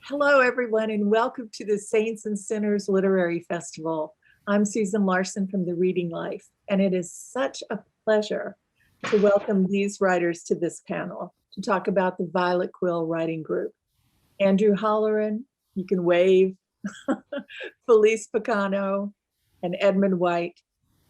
Hello, everyone, and welcome to the Saints and Sinners Literary Festival. I'm Susan Larson from The Reading Life, and it is such a pleasure to welcome these writers to this panel to talk about the Violet Quill writing group. Andrew Holleran, you can wave, Felice Picano, and Edmund White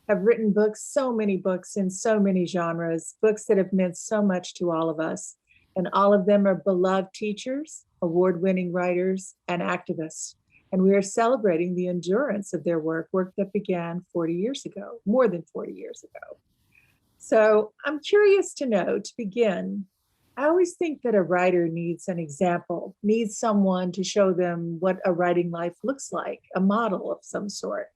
have written books, so many books in so many genres, books that have meant so much to all of us. And all of them are beloved teachers, award-winning writers, and activists. And we are celebrating the endurance of their work that began 40 years ago, more than 40 years ago. So I'm curious to know, to begin, I always think that a writer needs an example, needs someone to show them what a writing life looks like, a model of some sort.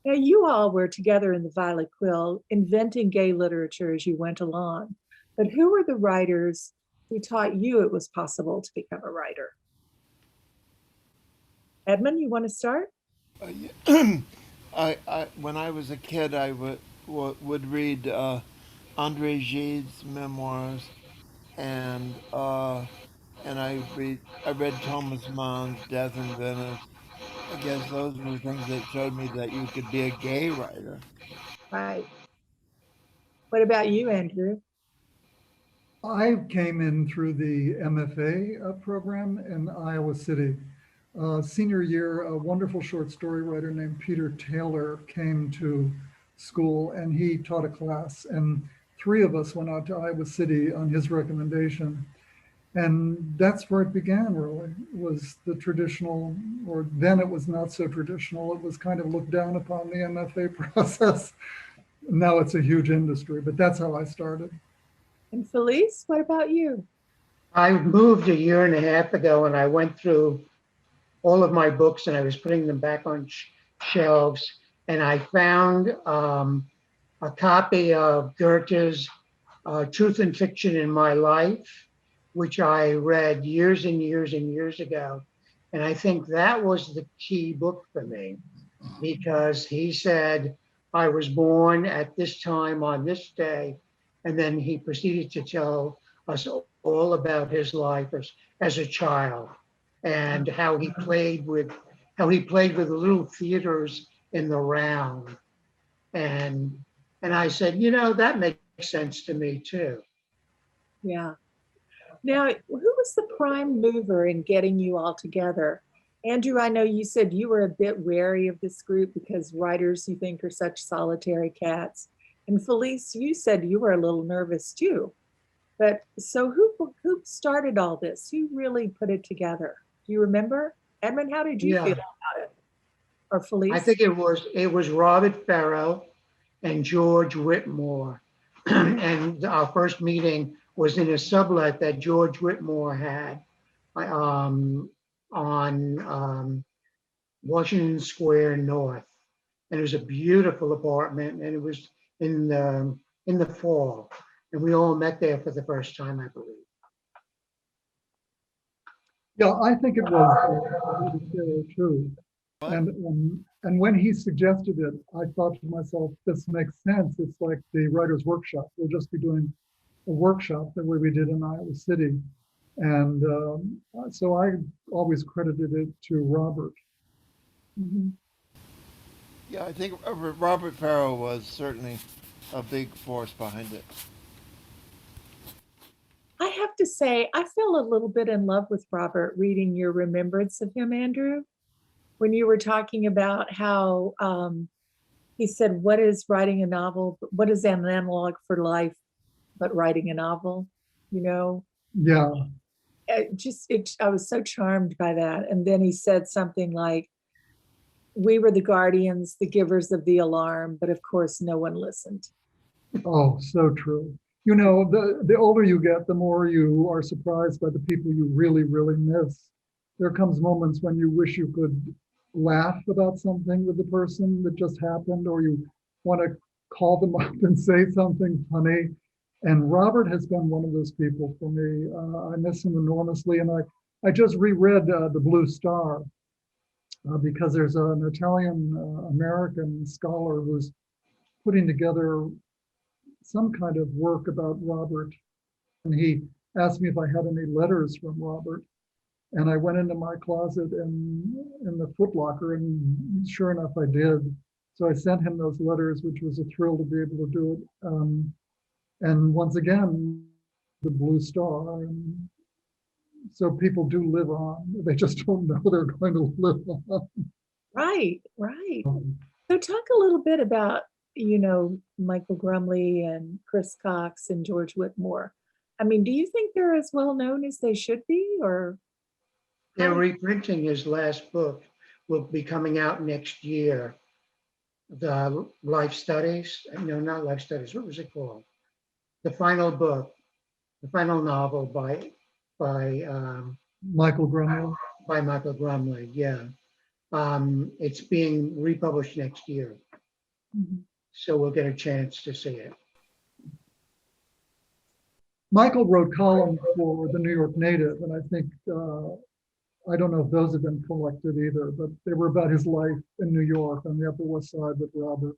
Now, you all were together in the Violet Quill, inventing gay literature as you went along. But who were the writers who taught you it was possible to become a writer? Edmund, you want to start? When I was a kid, I would read Andre Gide's memoirs, and I read Thomas Mann's Death in Venice. I guess those were the things that showed me that you could be a gay writer. Right. What about you, Andrew? I came in through the MFA program in Iowa City. Senior year, a wonderful short story writer named Peter Taylor came to school and he taught a class. And three of us went out to Iowa City on his recommendation. And that's where it began, really, was the traditional, or then it was not so traditional. It was kind of looked down upon, the MFA process. Now it's a huge industry, but that's how I started. And Felice, what about you? I moved a year and a half ago and I went through all of my books and I was putting them back on shelves. And I found a copy of Goethe's Truth and Fiction in My Life, which I read years and years and years ago. And I think that was the key book for me because he said, I was born at this time on this day. And then he proceeded to tell us all about his life as a child and how he played with the little theaters in the round. And I said, that makes sense to me too. Yeah. Now, who was the prime mover in getting you all together? Andrew, I know you said you were a bit wary of this group because writers you think are such solitary cats. And Felice, you said you were a little nervous too. But so who started all this? Who really put it together? Do you remember? Edmund, how did you feel Yeah, about it? Or I Felice? think it was Robert Ferro and George Whitmore. And our first meeting was in a sublet that George Whitmore had on Washington Square North. And it was a beautiful apartment, and it was in the fall. And we all met there for the first time, I believe. Yeah, I think it was too. What? And when he suggested it, I thought to myself, this makes sense. It's like the writer's workshop. We'll just be doing a workshop the way we did in Iowa City. And so I always credited it to Robert. Mhm. Yeah, I think Robert Ferro was certainly a big force behind it. I have to say, I fell a little bit in love with Robert reading your remembrance of him, Andrew, when you were talking about how he said, what is writing a novel? What is an analog for life but writing a novel? You know, Yeah, I was so charmed by that. And then he said something like, we were the guardians, the givers of the alarm, but of course, no one listened. oh, so true. You know, the older you get, the more you are surprised by the people you really, really miss. There comes moments when you wish you could laugh about something with the person that just happened, or you want to call them up and say something funny. And Robert has been one of those people for me. I miss him enormously. And I just reread The Blue Star because there's an Italian American scholar who's putting together some kind of work about Robert. And he asked me if I had any letters from Robert. And I went into my closet and in the footlocker, and sure enough, I did. So I sent him those letters, which was a thrill to be able to do it. And once again, the blue star. And so people do live on. They just don't know they're going to live on. Right, right. So talk a little bit about, Michael Grumley and Chris Cox and George Whitmore. I mean, do you think they're as well known as they should be, or? They're reprinting his last book, will be coming out next year. The life studies, no, not life studies, what was it called? The final book, the final novel by Michael Grumley. Michael Grumley, yeah. It's being republished next year. Mhm. So we'll get a chance to see it. Michael wrote columns for the New York Native, and I think, I don't know if those have been collected either, but they were about his life in New York on the Upper West Side with Robert.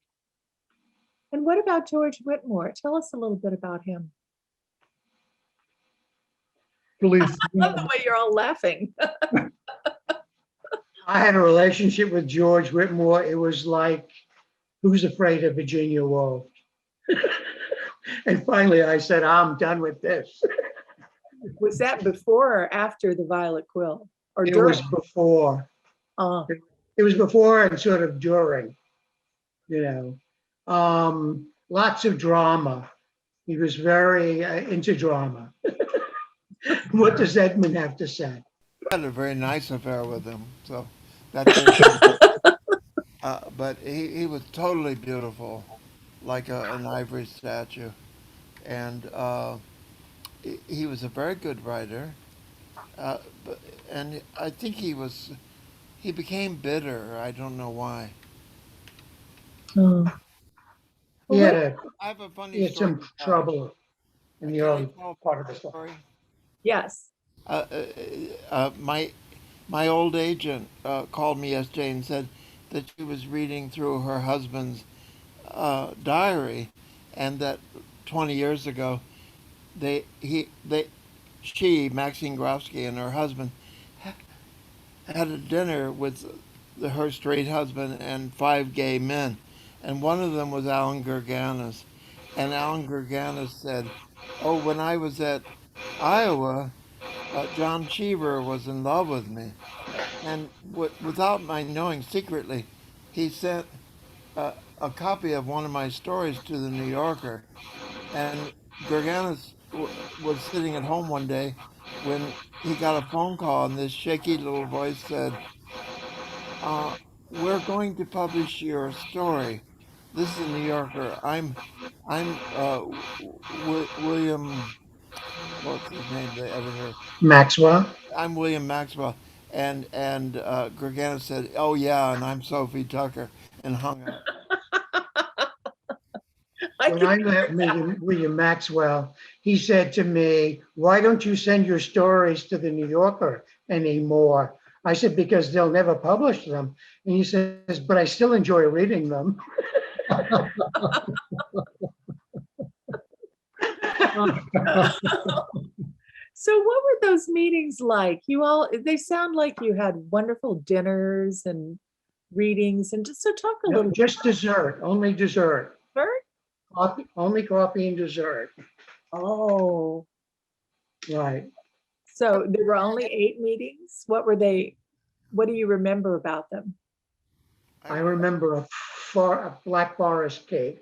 And what about George Whitmore? Tell us a little bit about him. Felice, I love the way you're all laughing. I had a relationship with George Whitmore. It was like, Who's Afraid of Virginia Woolf? And finally I said, I'm done with this. Was that before or after the Violet Quill? Or It during? was before. Uh, It was before and sort of during, lots of drama. He was very into drama. What does Edmund have to say? I had a very nice affair with him, so that. But he was totally beautiful, like an ivory statue, and he was a very good writer. And I think he became bitter. I don't know why. oh. He Well, had what- a I have a he funny had story. some trouble in the Can I early tell a part of his life. story? yes. Uh, my old agent called me yesterday and said that she was reading through her husband's diary, and that 20 years ago, she Maxine Grafsky and her husband had a dinner with her straight husband and 5 gay men, and one of them was Alan Gurganis, and Alan Gurganis said, "Oh, when I was at Iowa, John Cheever was in love with me," and without my knowing secretly, he sent a copy of one of my stories to the New Yorker, and Gurganis was sitting at home one day when he got a phone call, and this shaky little voice said, uh, "We're going to publish your story. This is a New Yorker. I'm William. What's his name? The editor. Maxwell. I'm William Maxwell." And Gurganis said, "Oh yeah, and I'm Sophie Tucker," and hung up. I When can I hear met that. William Maxwell, he said to me, "Why don't you send your stories to the New Yorker anymore?" I said, "Because they'll never publish them." And he says, "But I still enjoy reading them." So what were those meetings like? They sound like you had wonderful dinners and readings, and just so talk a No, little just dessert, only dessert. bit. Only coffee and dessert. Oh, Right. so there were only 8 meetings? What were they? What do you remember about them? I remember a black forest cake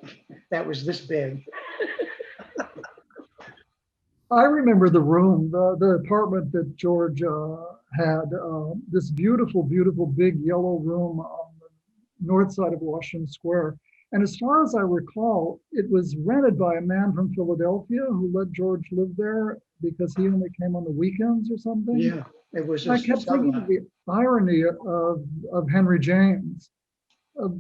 that was this big. I remember the room, the apartment that George had, this beautiful, beautiful big yellow room on the north side of Washington Square. And as far as I recall, it was rented by a man from Philadelphia who let George live there because he only came on the weekends or something. Yeah, it was. And I kept thinking of the irony of Henry James of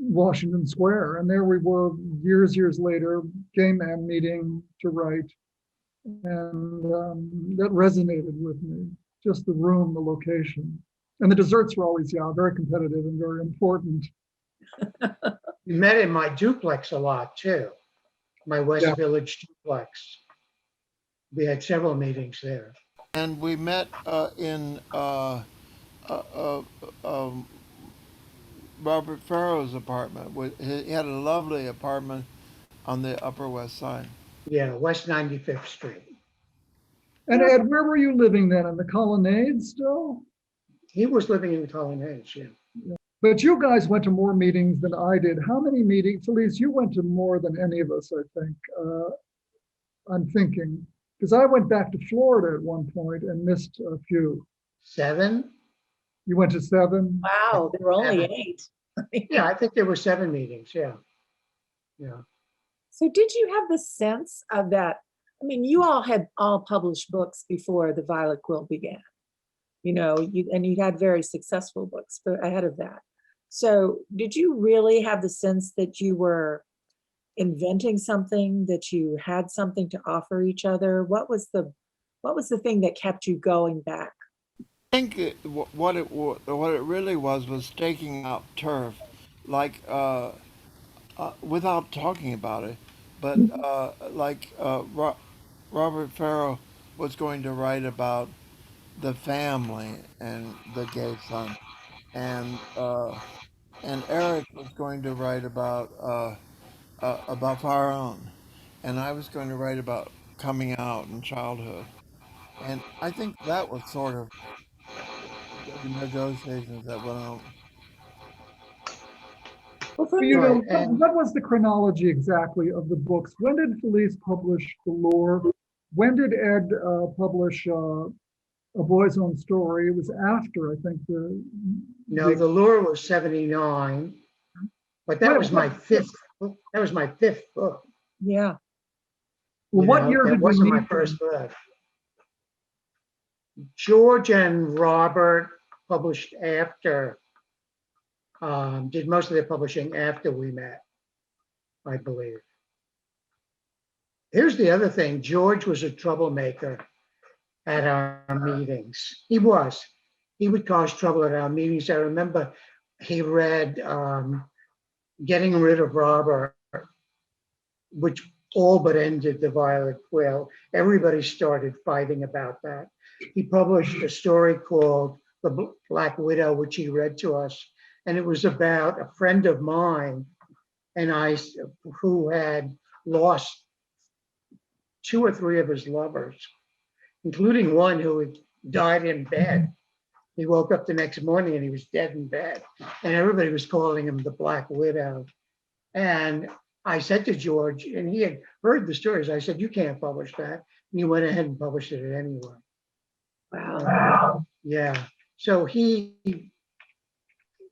Washington Square. And there we were years later, gay man meeting to write. And that resonated with me, just the room, the location. And the desserts were always, very competitive and very important. We met in my duplex a lot too, my West Yeah. Village duplex. We had several meetings there. And we met in uh, uh, um, Robert Ferro's apartment. He had a lovely apartment on the Upper West Side. Yeah, West 95th Street. And Ed, where were you living then? In the Colonnade still? He was living in the Colonnades, yeah. But you guys went to more meetings than I did. How many meetings? Felice, you went to more than any of us, I think. I'm thinking, because I went back to Florida at one point and missed a few. 7? You went to 7? Wow, there were only 7. 8. Yeah, I think there were 7 meetings, yeah. Yeah. So did you have the sense of that? I mean, you all had all published books before the Violet Quill began, and you had very successful books ahead of that. So did you really have the sense that you were inventing something, that you had something to offer each other? What was the thing that kept you going back? I think what it really was staking out turf, like without talking about it, but like Robert Ferro was going to write about the family and the gay son, and Eric was going to write about our own, and I was going to write about coming out and childhood, and I think that was sort of the negotiations that went on. Well, from You the know, Right. And what was the chronology exactly of the books? When did Felice publish The Lore? When did Ed publish A Boy's Own Story? It was after, I think, no, The Lure was 79, but that What- was my fifth. That was my 5th book. yeah. well, what year That did we wasn't my meet? first book. George and Robert published after, did most of their publishing after we met, I believe. Here's the other thing. George was a troublemaker at our meetings. He was. He would cause trouble at our meetings. I remember he read Getting Rid of Robert, which all but ended the Violet Quill. Everybody started fighting about that. He published a story called The Black Widow, which he read to us. And it was about a friend of mine and I who had lost 2 or 3 of his lovers, including one who had died in bed. He woke up the next morning and he was dead in bed. And everybody was calling him the Black Widow. And I said to George, and he had heard the stories, I said, you can't publish that. And he went ahead and published it anyway. Wow. Yeah. So he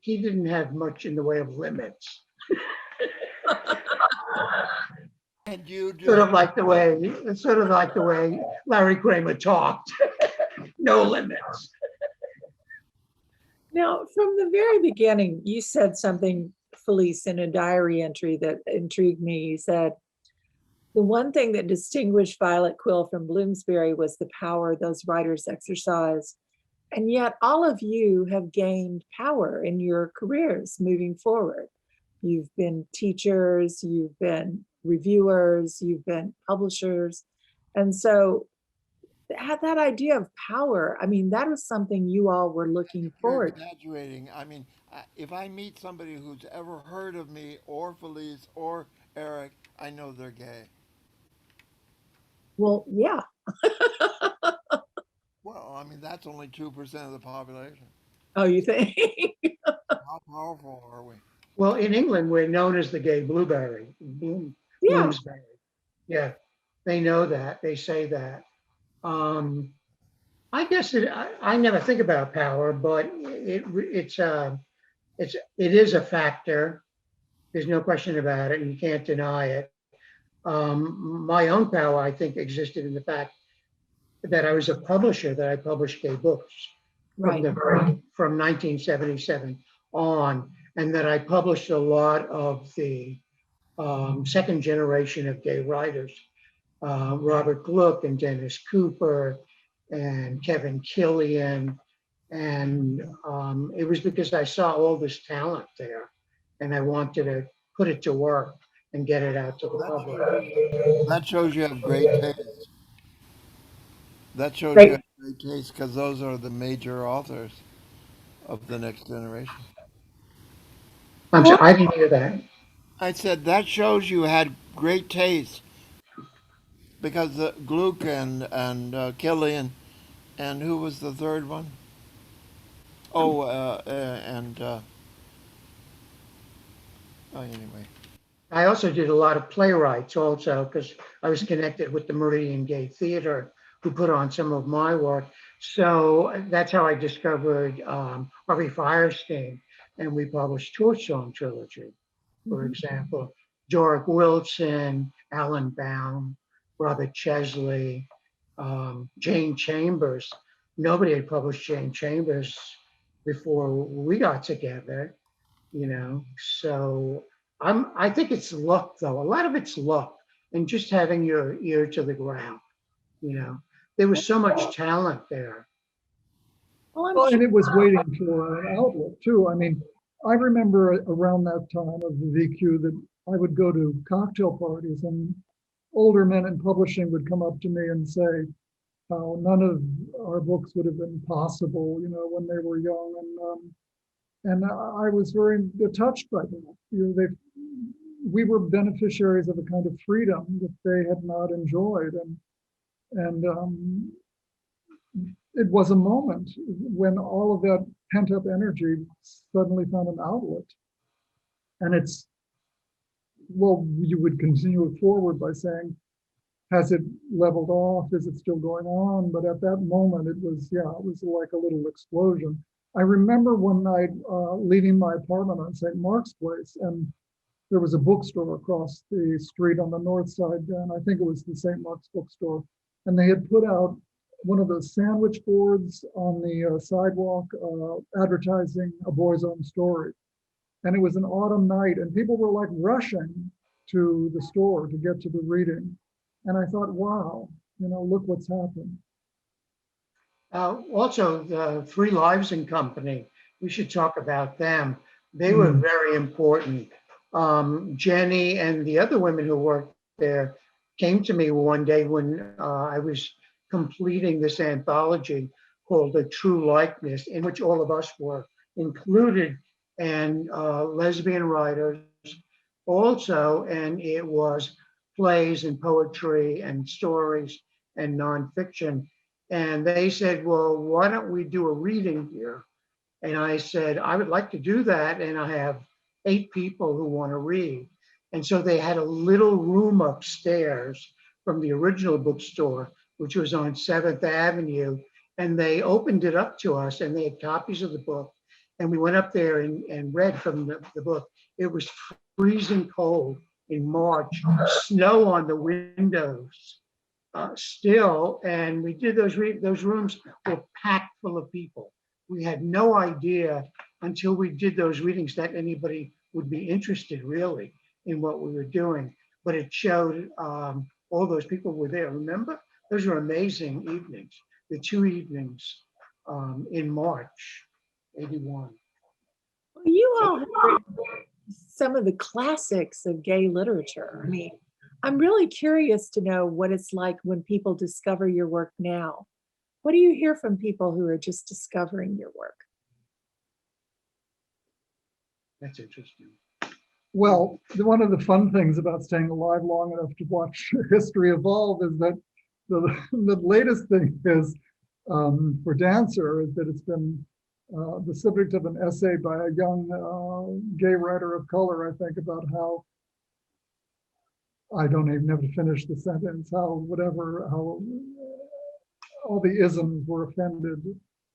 didn't have much in the way of limits. And you Sort do. of like the way Larry Kramer talked. No limits. Now, from the very beginning, you said something, Felice, in a diary entry that intrigued me. You said, the one thing that distinguished Violet Quill from Bloomsbury was the power those writers exercised. And yet all of you have gained power in your careers moving forward. You've been teachers, you've been reviewers, you've been publishers. And so that idea of power, I mean, that was something you all were looking You're forward to. exaggerating. I mean, if I meet somebody who's ever heard of me or Felice or Eric, I know they're gay. Well, yeah. Well, I mean, that's only 2% of the population. Oh, you think? How powerful are we? Well, in England, we're known as the gay blueberry, Yeah. Bloomsbury. Yeah, they know that. They say that. I guess I never think about power, but it is a factor. There's no question about it, and you can't deny it. My own power, I think, existed in the fact that I was a publisher, that I published gay books Right. from 1977 on, and that I published a lot of the second generation of gay writers, Robert Gluck and Dennis Cooper and Kevin Killian. And it was because I saw all this talent there and I wanted to put it to work and get it out to the public. That shows you have great taste. That shows you Great. have great taste because those are the major authors of the next generation. I'm sorry, I didn't hear that. I said that shows you had great taste because Gluck and Killian and who was the third one? Oh, oh, anyway. I also did a lot of playwrights also because I was connected with the Meridian Gay Theater who put on some of my work. So that's how I discovered Harvey Firestein, and we published Torch Song Trilogy, for Mhm. example. Doric Wilson, Alan Baum, Robert Chesley, Jane Chambers. Nobody had published Jane Chambers before we got together, you know. So I think it's luck though. A lot of it's luck and just having your ear to the ground, you know. There was so much talent there. Well, I'm Well, sure. and it was waiting for an outlet too. I mean, I remember around that time of the VQ that I would go to cocktail parties and older men in publishing would come up to me and say how none of our books would have been possible, you know, when they were young. And I was very touched by that. You know, we were beneficiaries of a kind of freedom that they had not enjoyed. And it was a moment when all of that pent up energy suddenly found an outlet. And it's, well, you would continue it forward by saying, has it leveled off? Is it still going on? But at that moment, it was, yeah, it was like a little explosion. I remember one night leaving my apartment on St. Mark's Place, and there was a bookstore across the street on the north side, and I think it was the St. Mark's bookstore. And they had put out one of those sandwich boards on the sidewalk advertising A Boy's Own Story. And it was an autumn night, and people were like rushing to the store to get to the reading. And I thought, wow, you know, look what's happened. Also, the Three Lives and Company, we should talk about them. They were Mm. very important. Jenny and the other women who worked there came to me one day when I was completing this anthology called The True Likeness, in which all of us were included, and lesbian writers also, and it was plays and poetry and stories and nonfiction. And they said, well, why don't we do a reading here? And I said, I would like to do that. And I have 8 people who want to read. And so they had a little room upstairs from the original bookstore, which was on 7th Avenue. And they opened it up to us and they had copies of the book. And we went up there and read from the book. It was freezing cold in March, snow on the windows still, and we did those rooms were packed full of people. We had no idea until we did those readings that anybody would be interested really in what we were doing. But it showed all those people were there. Remember, those were amazing evenings. The 2 evenings in March '81. Well, you all have written some of the classics of gay literature. I mean, I'm really curious to know what it's like when people discover your work now. What do you hear from people who are just discovering your work? That's interesting. Well, one of the fun things about staying alive long enough to watch history evolve is that the latest thing is for Dancer is that it's been the subject of an essay by a young gay writer of color, I think, about how I don't even have to finish the sentence, how all the isms were offended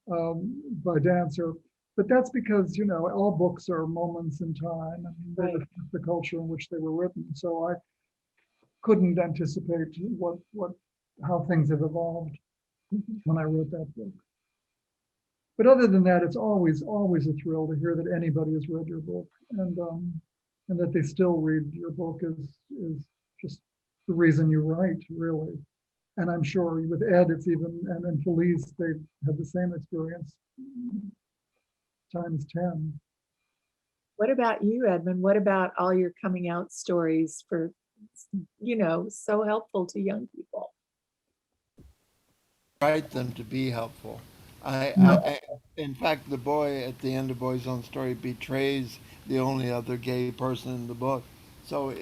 by Dancer. But that's because, you know, all books are moments in time and they Right. reflect the culture in which they were written. So I couldn't anticipate how things have evolved when I wrote that book. But other than that, it's always a thrill to hear that anybody has read your book and that they still read your book is just the reason you write, really. And I'm sure with Ed, it's even, and Felice, they've had the same experience times 10. What about you, Edmund? What about all your coming out stories for, so helpful to young people? write them to be helpful. No. In fact, the boy at the end of Boy's Own Story betrays the only other gay person in the book. So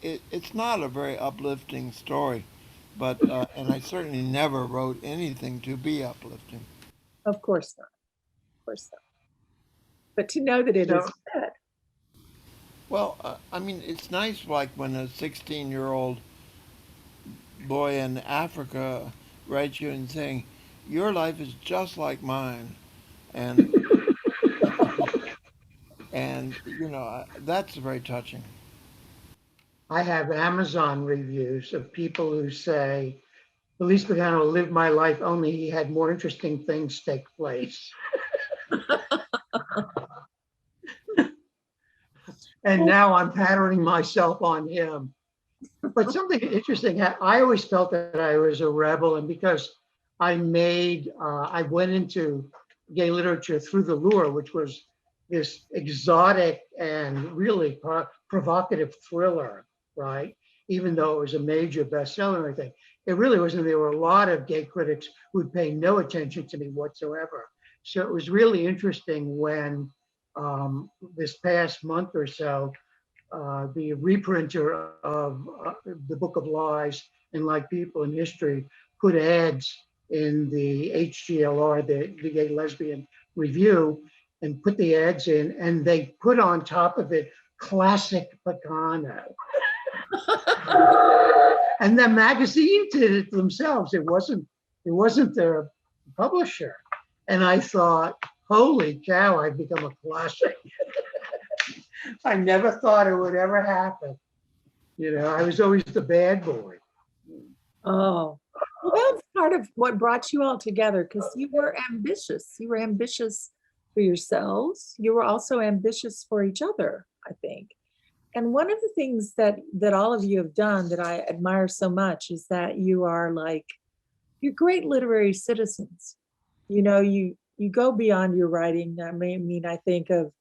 it's not a very uplifting story, but and I certainly never wrote anything to be uplifting. Of course not. Of course not. But to know that it So is good. Well, I mean, it's nice like when a 16-year-old boy in Africa writes you and saying, "Your life is just like mine," and that's very touching. I have Amazon reviews of people who say, Felice Picano lived my life, only he had more interesting things take place. And Well, now I'm patterning myself on him. But something interesting, I always felt that I was a rebel, and because I went into gay literature through the lure, which was this exotic and really provocative thriller, right? Even though it was a major bestseller and everything, it really wasn't. There were a lot of gay critics who would pay no attention to me whatsoever. So it was really interesting when this past month or so, the reprinter of the Book of Lies and Like People in History put ads in the HGLR, the Gay Lesbian Review, and put the ads in, and they put on top of it classic Picano. And the magazine did it themselves. It wasn't their publisher. And I thought, holy cow, I've become a classic. I never thought it would ever happen. I was always the bad boy. oh, well, that's part of what brought you all together because you were ambitious. You were ambitious for yourselves. You were also ambitious for each other, I think. And one of the things that all of you have done that I admire so much is that you're great literary citizens. You go beyond your writing. I think of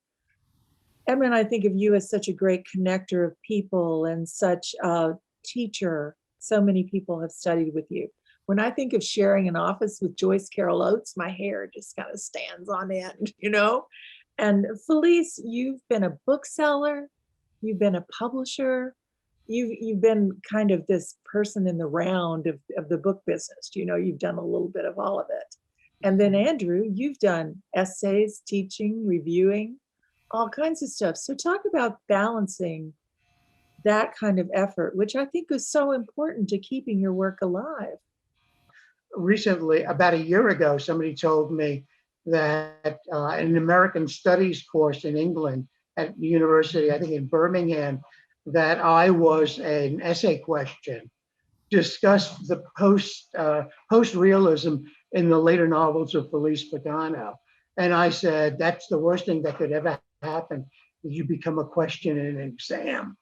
Edmund, I think of you as such a great connector of people and such a teacher. So many people have studied with you. When I think of sharing an office with Joyce Carol Oates, my hair just kind of stands on end. And Felice, you've been a bookseller, you've been a publisher, you've been kind of this person in the round of the book business. You've done a little bit of all of it. And then Andrew, you've done essays, teaching, reviewing, all kinds of stuff. So talk about balancing that kind of effort, which I think is so important to keeping your work alive. Recently, about a year ago, somebody told me that in an American Studies course in England at the university, I think in Birmingham, that I was an essay question, discussed the post-realism in the later novels of Felice Picano. And I said, that's the worst thing that could ever happen, is you become a question in an exam.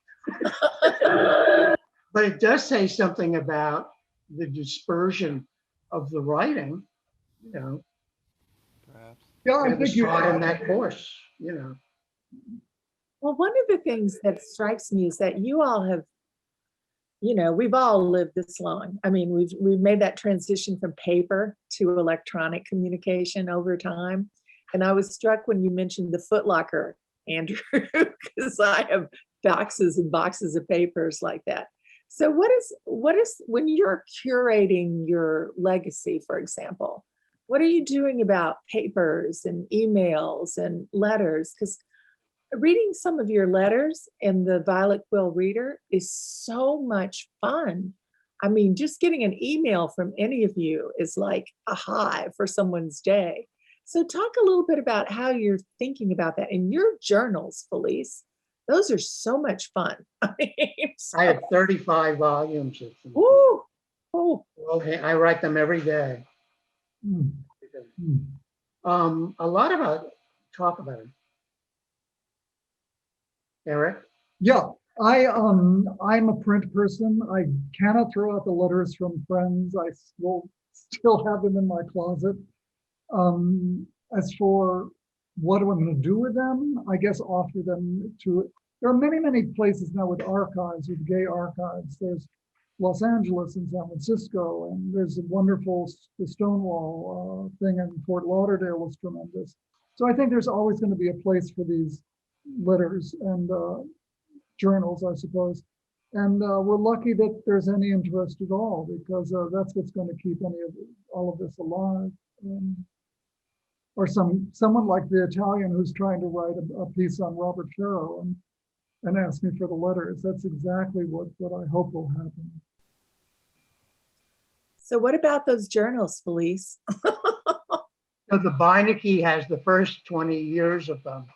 But it does say something about the dispersion of the writing, Perhaps. Yeah, I that was think you. taught in that course. Well, one of the things that strikes me is that you all have, we've all lived this long. I mean, we've made that transition from paper to electronic communication over time. And I was struck when you mentioned the Foot Locker, Andrew, because I have boxes and boxes of papers like that. So what is when you're curating your legacy, for example, what are you doing about papers and emails and letters? Because reading some of your letters in the Violet Quill Reader is so much fun. I mean, just getting an email from any of you is like a high for someone's day. So talk a little bit about how you're thinking about that in your journals, Felice. Those are so much fun. I have 35 volumes of them. Ooh, oh, I write them every day. Hmm. Hmm. A lot about talk about it. Eric? Yeah, I'm a print person. I cannot throw out the letters from friends. I will still have them in my closet. As for what am I going to do with them, I guess offer them to. There are many places now with archives, with gay archives. There's Los Angeles and San Francisco, and there's a wonderful the Stonewall thing in Fort Lauderdale was tremendous. So I think there's always going to be a place for these letters and journals, I suppose. And we're lucky that there's any interest at all, because that's what's going to keep all of this alive. Or someone like the Italian who's trying to write a piece on Robert Ferro and ask me for the letters. That's exactly what I hope will happen. So what about those journals, Felice? So the Beinecke has the first 20 years of them.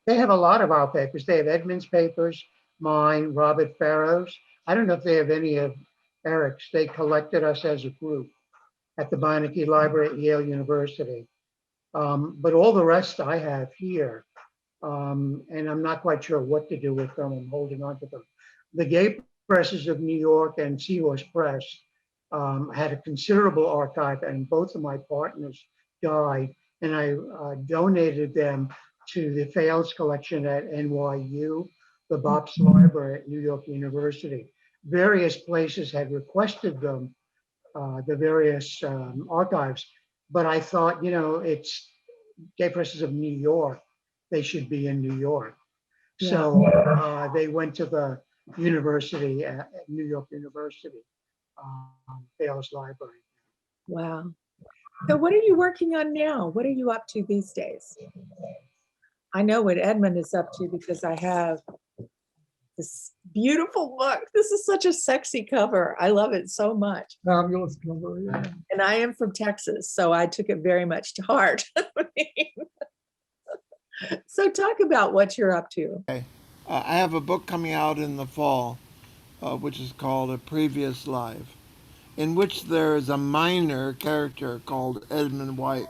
They have a lot of our papers. They have Edmund's papers, mine, Robert Ferro's. I don't know if they have any of Eric's. They collected us as a group at the Beinecke Library at Yale University. But all the rest I have here. And I'm not quite sure what to do with them. I'm holding on to them. The Gay Presses of New York and Seahorse Press had a considerable archive, and both of my partners died, and I donated them to the Fales collection at NYU, the Bops Library at New York University. Various places had requested them, the various archives, but I thought, it's Gay Presses of New York, they should be in New York. Yeah. So they went to the university at New York University, Fales Library. Wow. So what are you working on now? What are you up to these days? I know what Edmund is up to because I have this beautiful book. This is such a sexy cover. I love it so much. Fabulous cover, yeah. And I am from Texas, so I took it very much to heart. So talk about what you're up to. Okay. I have a book coming out in the fall, which is called A Previous Life, in which there is a minor character called Edmund White.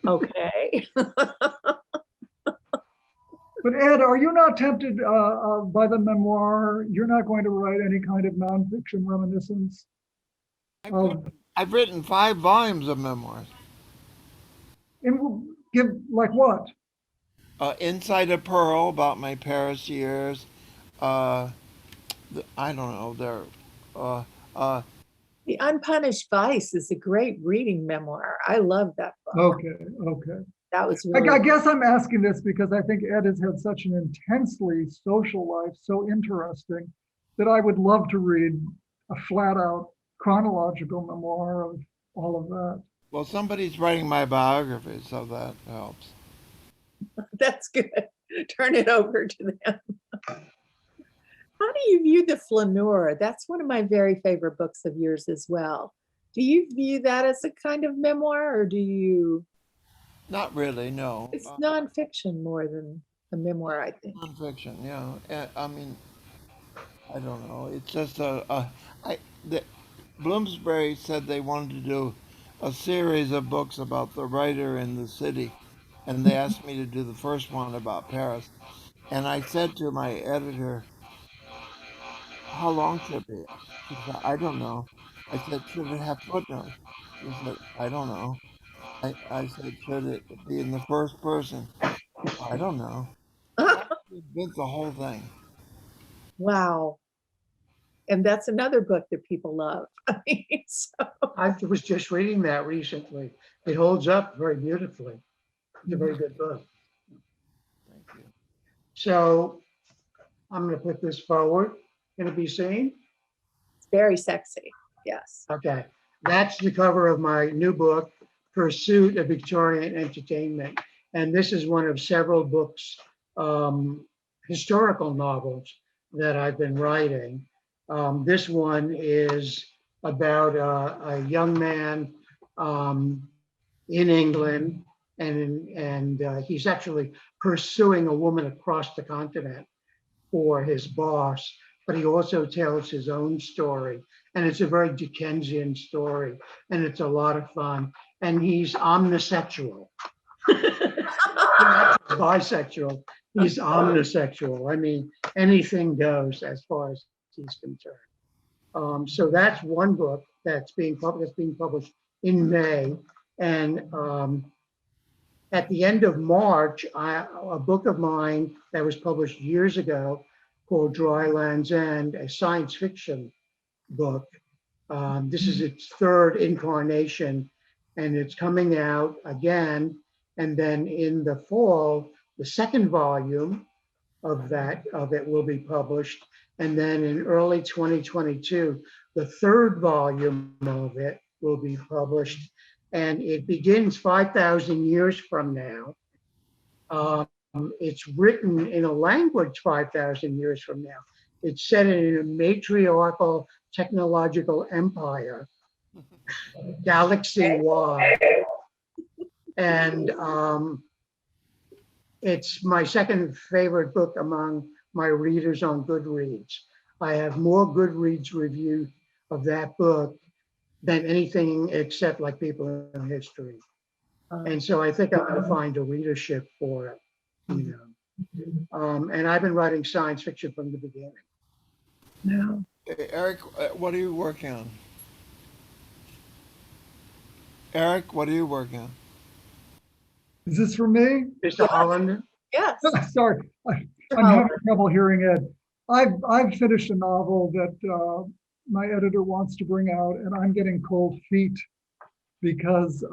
Okay. But Ed, are you not tempted by the memoir? You're not going to write any kind of nonfiction reminiscence? I've written 5 volumes of memoirs. And give like what? Inside a Pearl, about my Paris years. I don't know. The Unpunished Vice is a great reading memoir. I love that book. Okay. That was I really guess I'm asking this because I think Ed has had such an intensely social life, so interesting, that I would love to read a flat out chronological memoir of all of that. Well, somebody's writing my biography, so that helps. That's good. Turn it over to them. How do you view the Flaneur? That's one of my very favorite books of yours as well. Do you view that as a kind of memoir, or do you? Not really, no. It's nonfiction more than a memoir, I think. Nonfiction, yeah. I mean, I don't know. It's just Bloomsbury said they wanted to do a series of books about the writer in the city, and they asked me to do the first one about Paris. And I said to my editor, how long should it be? She said, I don't know. I said, should it have footnotes? She said, I don't know. I said, should it be in the first person? I don't know. I invent the whole thing. Wow. And that's another book that people love. I mean, so. I was just reading that recently. It holds up very beautifully. It's a very good book. Thank you. So I'm going to put this forward. Can it be seen? It's very sexy. Yes. Okay. That's the cover of my new book, Pursuit of Victorian Entertainment. And this is one of several books, historical novels that I've been writing. This one is about a young man in England, and he's actually pursuing a woman across the continent for his boss, but he also tells his own story. And it's a very Dickensian story, and it's a lot of fun. And he's omnisexual. Not bisexual, he's omnisexual. I mean, anything goes as far as he's concerned. So that's one book that's being published in May. And at the end of March, a book of mine that was published years ago called Dry Land's End, a science fiction book. This is its third incarnation, and it's coming out again. And then in the fall, the second volume of it will be published. And then in early 2022, the third volume of it will be published. And it begins 5,000 years from now. It's written in a language 5,000 years from now. It's set in a matriarchal technological empire, galaxy-wide. And it's my second favorite book among my readers on Goodreads. I have more Goodreads reviews of that book than anything except like People in History. And so I think I'm going to find a readership for it, you know. And I've been writing science fiction from the beginning. Yeah. Hey, Eric, what are you working on? Eric, what are you working on? Is this for me? Mr. Holland? Yes. Sorry, I'm having trouble hearing Ed. I've finished a novel that my editor wants to bring out, and I'm getting cold feet because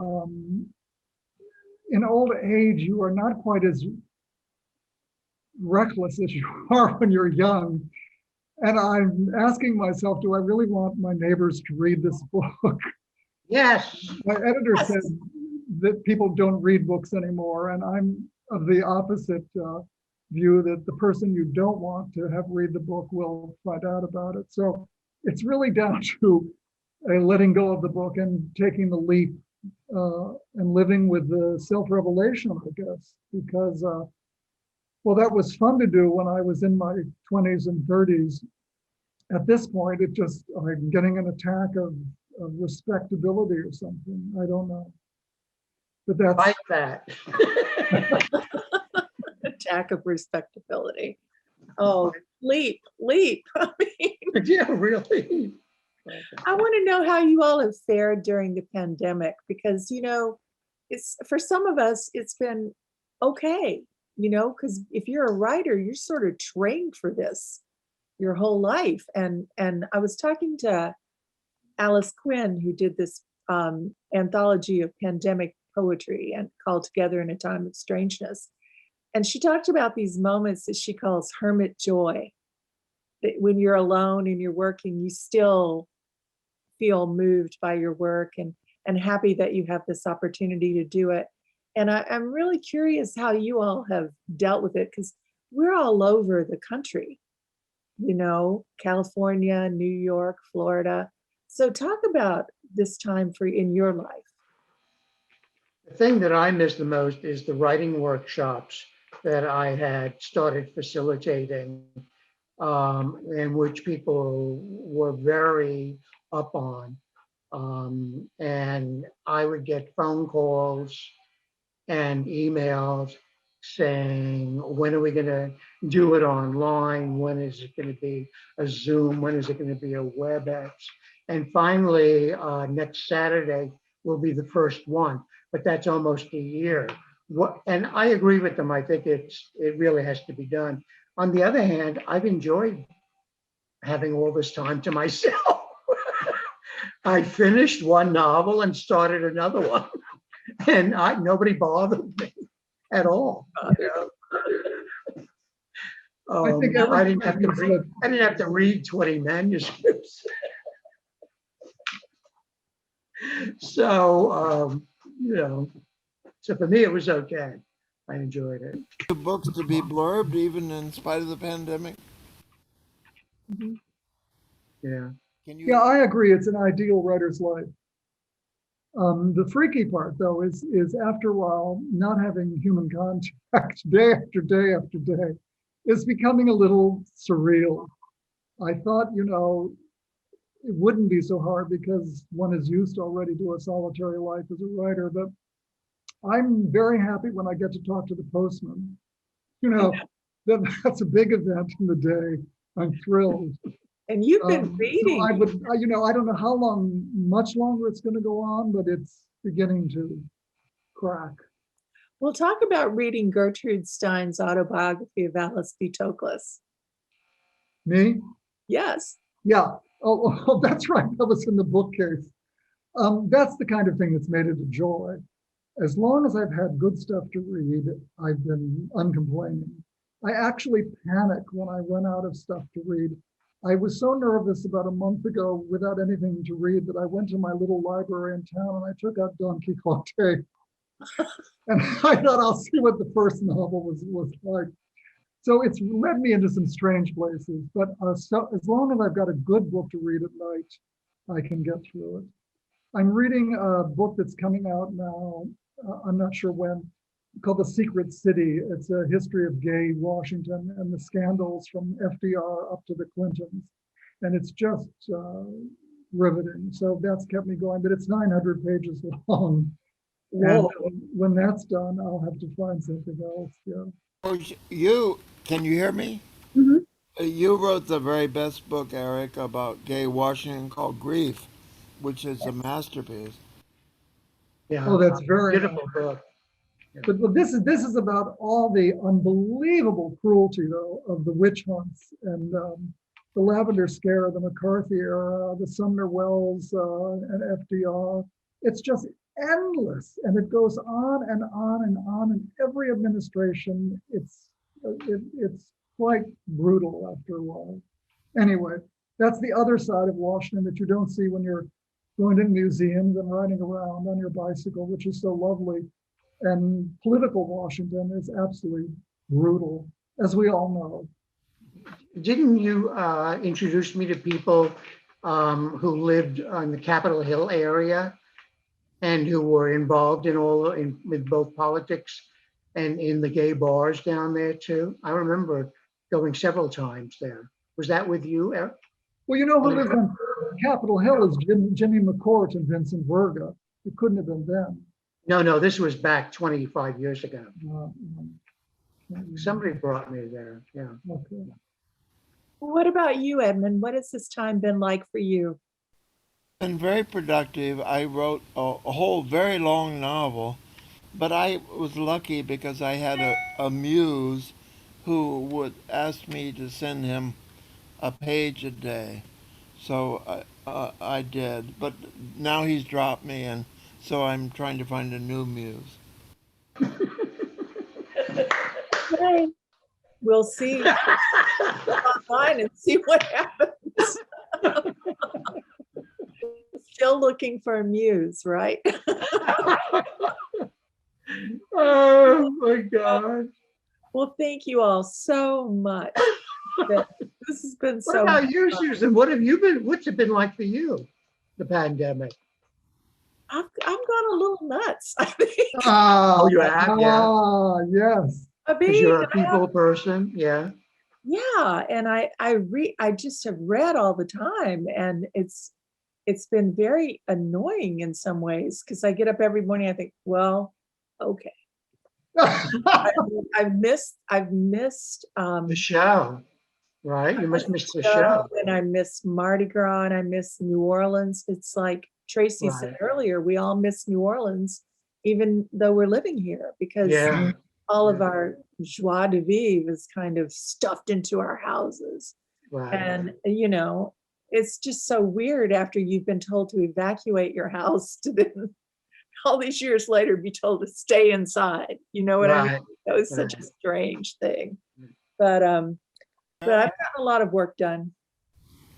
in old age, you are not quite as reckless as you are when you're young. And I'm asking myself, do I really want my neighbors to read this book? Yes. My editor said that people don't read books anymore, and I'm of the opposite view, that the person you don't want to have read the book will find out about it. So it's really down to letting go of the book and taking the leap and living with the self-revelation, I guess, because, well, that was fun to do when I was in my 20s and 30s. At this point, it just, I'm getting an attack of respectability or something. I don't know. But that's Like that. Attack of respectability. Oh, leap. I mean, Yeah, really. I want to know how you all have fared during the pandemic, because, you know, it's, for some of us, it's been okay, you know, because if you're a writer, you're sort of trained for this your whole life. And I was talking to Alice Quinn, who did this anthology of pandemic poetry and called Together in a Time of Strangeness. And she talked about these moments that she calls hermit joy, that when you're alone and you're working, you still feel moved by your work and happy that you have this opportunity to do it. And I'm really curious how you all have dealt with it, because we're all over the country, you know, California, New York, Florida. So talk about this time for in your life. The thing that I miss the most is the writing workshops that I had started facilitating, and which people were very up on. And I would get phone calls and emails saying, when are we going to do it online? When is it going to be a Zoom? When is it going to be a WebEx? And finally, next Saturday will be the first one, but that's almost a year. And I agree with them. I think it really has to be done. On the other hand, I've enjoyed having all this time to myself. I finished one novel and started another one, and nobody bothered me at all. You know? I didn't have to read 20 manuscripts. So, you know, so for me, it was okay. I enjoyed it. The books to be blurbed even in spite of the pandemic? Mm-hmm. Yeah. Yeah, I agree. It's an ideal writer's life. The freaky part, though, is after a while, not having human contact day after day after day is becoming a little surreal. I thought, you know, it wouldn't be so hard because one is used already to a solitary life as a writer, but I'm very happy when I get to talk to the postman. You know, that's a big event in the day. I'm thrilled. And you've been reading. So you know, I don't know how much longer it's going to go on, but it's beginning to crack. We'll talk about reading Gertrude Stein's autobiography of Alice B. Toklas. Me? Yes. Yeah. Oh, that's right. That was in the bookcase. That's the kind of thing that's made it a joy. As long as I've had good stuff to read, I've been uncomplaining. I actually panicked when I went out of stuff to read. I was so nervous about a month ago without anything to read that I went to my little library in town and I took out Don Quixote. And I thought I'll see what the first novel was like. So it's led me into some strange places, but so as long as I've got a good book to read at night, I can get through it. I'm reading a book that's coming out now, I'm not sure when, called The Secret City. It's a history of gay Washington and the scandals from FDR up to the Clintons. And it's just riveting. So that's kept me going, but it's 900 pages long. Whoa. And when that's done, I'll have to find something else. Yeah. Oh, can you hear me? Mhm. You wrote the very best book, Eric, about gay Washington called Grief, which is a masterpiece. Yeah, Oh, that's very nice. beautiful book. But this is about all the unbelievable cruelty, though, of the witch hunts and the Lavender Scare, the McCarthy era, the Sumner Wells and FDR. It's just endless, and it goes on and on and on. And every administration, it's quite brutal after a while. Anyway, that's the other side of Washington that you don't see when you're going to museums and riding around on your bicycle, which is so lovely. And political Washington is absolutely brutal, as we all know. Didn't you introduce me to people who lived on the Capitol Hill area and who were involved with both politics and in the gay bars down there too? I remember going several times there. Was that with you, Eric? Well, you know who lives on Capitol Hill is Jimmy McCourt and Vincent Verga. It couldn't have been them. No, this was back 25 years ago. Uh, Somebody brought me there, yeah. okay. What about you, Edmund? What has this time been like for you? Been very productive. I wrote a whole very long novel, but I was lucky because I had a muse who would ask me to send him a page a day. So I did, but now he's dropped me, and so I'm trying to find a new muse. Yay. We'll see online and see what happens. Still looking for a muse, right? Oh my God. Well, thank you all so much. This has been What so about you, fun. Susan? What's it been like for you, the pandemic? I've gone a little nuts, I think. Oh, you have, yeah. Yes. I Because mean, you're a people person, yeah. yeah, and I just have read all the time, and it's been very annoying in some ways because I get up every morning, I think, well, okay. I've missed The show, right? You must miss the show. and I miss Mardi Gras and I miss New Orleans. It's like Tracy said earlier, we all miss New Orleans, even though we're living here, because Yeah. all of our joie de vivre is kind of stuffed into our houses. Right. And, it's just so weird after you've been told to evacuate your house to then all these years later be told to stay inside. You know what I mean? That was such a strange thing. But I've gotten a lot of work done.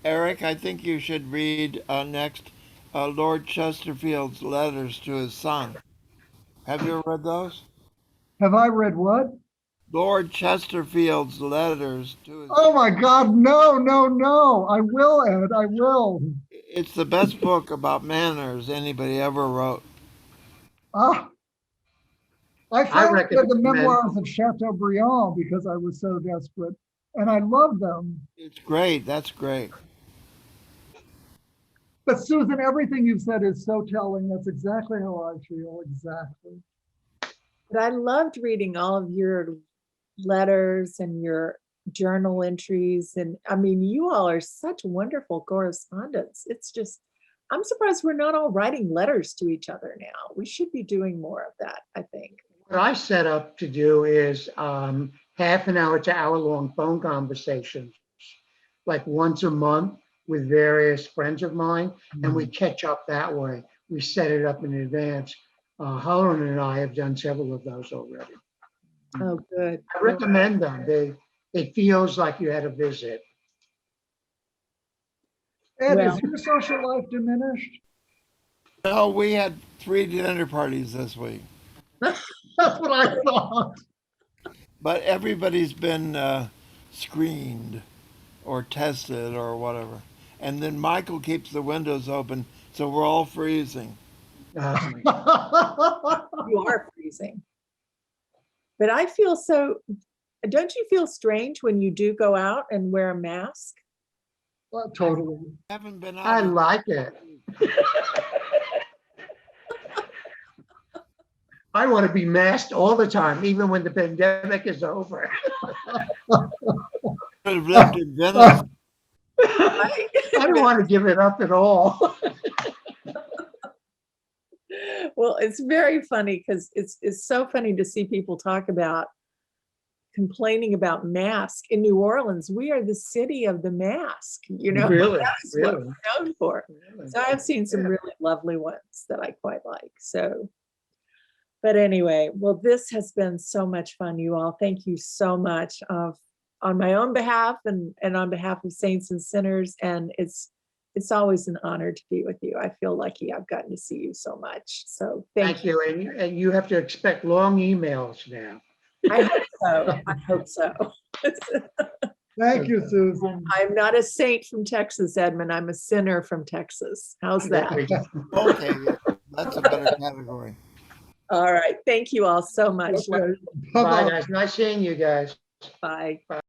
Eric, I think you should read next Lord Chesterfield's letters to his son. Have you ever read those? Have I read what? Lord Chesterfield's letters to his Oh my God, no, no, no. I will, Ed, I will. It's the best book about manners anybody ever wrote. Ah, I finally read the recommend- memoirs of Chateaubriand because I was so desperate, and I love them. It's great. That's great. But Susan, everything you've said is so telling. That's exactly how I feel, exactly. But I loved reading all of your letters and your journal entries. And I mean, you all are such wonderful correspondents. It's just, I'm surprised we're not all writing letters to each other now. We should be doing more of that, I think. What I set up to do is half an hour to hour long phone conversations like once a month with various friends of mine, and we catch up that way. We set it up in advance. Holleran and I have done several of those already. Oh, good. I recommend them. It feels like you had a visit. Ed, Well- is your social life diminished? No, we had 3 dinner parties this week, That's what I thought. but everybody's been screened or tested or whatever. And then Michael keeps the windows open, so we're all freezing. You are freezing. But I feel so, don't you feel strange when you do go out and wear a mask? Totally. Haven't been out. I like it. I want to be masked all the time, even when the pandemic is over. Could have lived in Venice. I don't want to give it up at all. Well, it's very funny because it's so funny to see people talk about complaining about masks. In New Orleans, we are the city of the mask, Really? That's what Really? we're known for. So I've seen some really lovely ones that I quite like. So, but anyway, well, this has been so much fun, you all. Thank you so much on my own behalf and on behalf of Saints and Sinners. And it's always an honor to be with you. I feel lucky I've gotten to see you so much. So thank you. And you have to expect long emails now. I hope so. I hope so. Thank you, Susan. I'm not a saint from Texas, Edmund. I'm a sinner from Texas. How's that? Okay, that's a better category. All right. Thank you all so much. Okay. Bye, Bye-bye. guys. Nice seeing you guys. Bye. Bye.